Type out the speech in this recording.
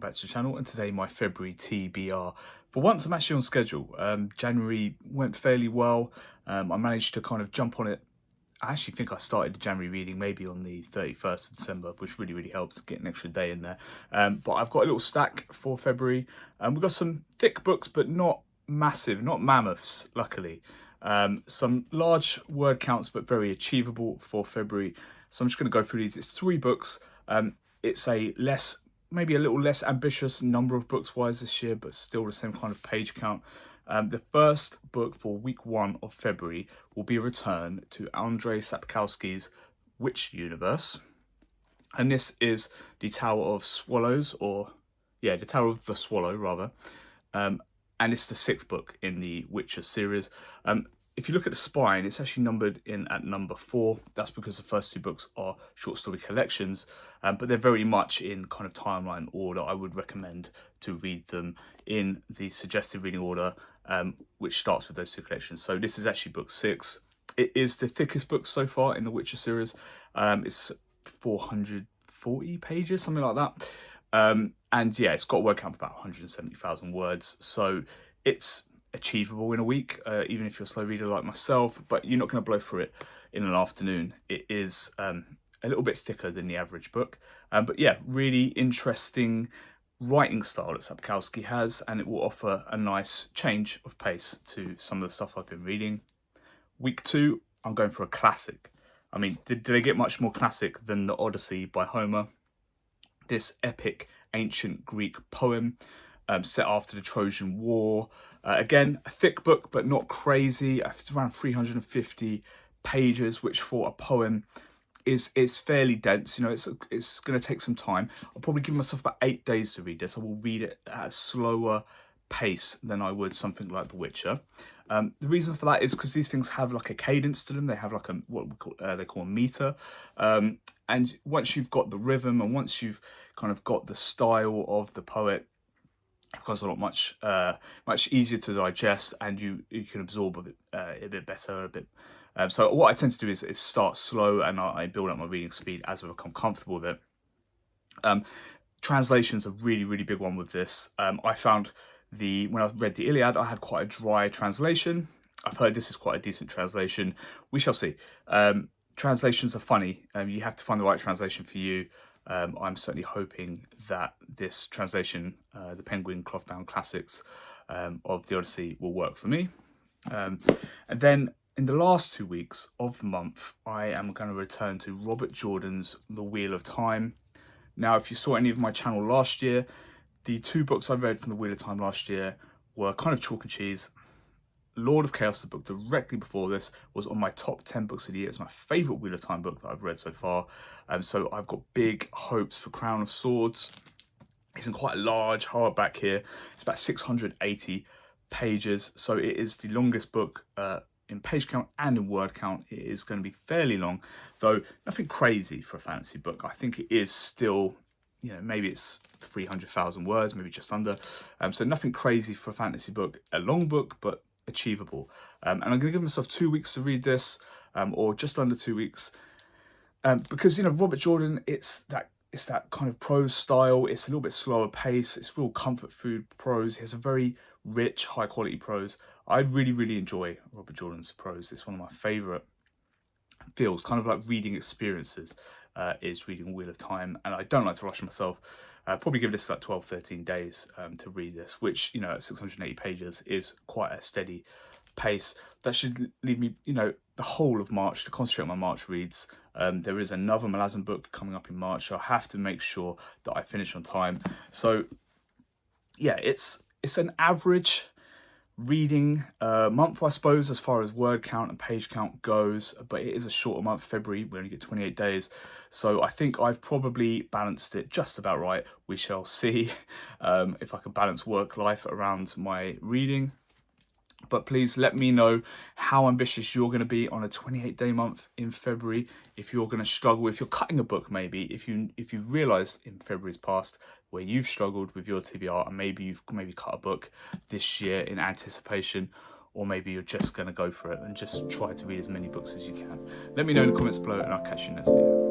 back to the channel, and today my February TBR. For once I'm actually on schedule. January went fairly well. I managed to kind of jump on it. I actually think I started the January reading maybe on the 31st of December, which really helps get an extra day in there. But I've got a little stack for February. We've got some thick books, but not massive, not mammoths, luckily. Some large word counts, but very achievable for February. So I'm just going to go through these. It's 3 books. It's maybe a little less ambitious number of books wise this year, but still the same kind of page count. The first book for week 1 of February will be a return to Andrzej Sapkowski's Witch Universe. And this is the Tower of Swallows, the Tower of the Swallow, rather. And it's the 6th book in the Witcher series. If you look at the spine, it's actually numbered in at number 4. That's because the first 2 books are short story collections, but they're very much in kind of timeline order. I would recommend to read them in the suggested reading order, which starts with those 2 collections. So this is actually book 6. It is the thickest book so far in the Witcher series. It's 440 pages, something like that. And yeah, it's got a word count of about 170,000 words. So it's achievable in a week, even if you're a slow reader like myself, but you're not going to blow through it in an afternoon. It is a little bit thicker than the average book. But yeah, really interesting writing style that Sapkowski has, and it will offer a nice change of pace to some of the stuff I've been reading. Week 2, I'm going for a classic. I mean, did they get much more classic than the Odyssey by Homer? This epic ancient Greek poem set after the Trojan War. Again, a thick book, but not crazy. It's around 350 pages, which for a poem is fairly dense. You know, it's going to take some time. I'll probably give myself about 8 days to read this. I will read it at a slower pace than I would something like The Witcher. The reason for that is because these things have like a cadence to them. They have like they call a meter. And once you've got the rhythm and once you've kind of got the style of the poet, it becomes a lot much easier to digest, and you can absorb a bit better. So what I tend to do is start slow, and I build up my reading speed as I become comfortable with it. Translation's a really big one with this. I found when I read the Iliad, I had quite a dry translation. I've heard this is quite a decent translation. We shall see. Translations are funny. You have to find the right translation for you. I'm certainly hoping that this translation, the Penguin Clothbound Classics of the Odyssey, will work for me. And then in the last 2 weeks of the month, I am going to return to Robert Jordan's The Wheel of Time. Now, if you saw any of my channel last year, the 2 books I read from The Wheel of Time last year were kind of chalk and cheese. Lord of Chaos, the book directly before this, was on my top 10 books of the year. It's my favourite Wheel of Time book that I've read so far. So I've got big hopes for Crown of Swords. It's in quite a large hardback here. It's about 680 pages. So it is the longest book in page count and in word count. It is going to be fairly long, though nothing crazy for a fantasy book. I think it is still, you know, maybe it's 300,000 words, maybe just under. So nothing crazy for a fantasy book. A long book, but achievable. And I'm going to give myself 2 weeks to read this, or just under 2 weeks, because, you know, Robert Jordan, it's that kind of prose style. It's a little bit slower pace. It's real comfort food prose. He has a very rich, high quality prose. I really enjoy Robert Jordan's prose. It's one of my favorite feels, kind of like reading experiences, is reading Wheel of Time, and I don't like to rush myself. Probably give this like 12-13 days to read this, which, you know, at 680 pages is quite a steady pace. That should leave me, you know, the whole of March to concentrate on my March reads. There is another Malazan book coming up in March, so I have to make sure that I finish on time. So yeah, it's an average reading month, I suppose, as far as word count and page count goes, but it is a shorter month. February, we only get 28 days, so I think I've probably balanced it just about right. We shall see if I can balance work life around my reading. But please let me know how ambitious you're going to be on a 28-day month in February. If you're going to struggle, if you're cutting a book, maybe if you've realised in February's past where you've struggled with your TBR, and maybe you've cut a book this year in anticipation, or maybe you're just going to go for it and just try to read as many books as you can. Let me know in the comments below, and I'll catch you in the next video.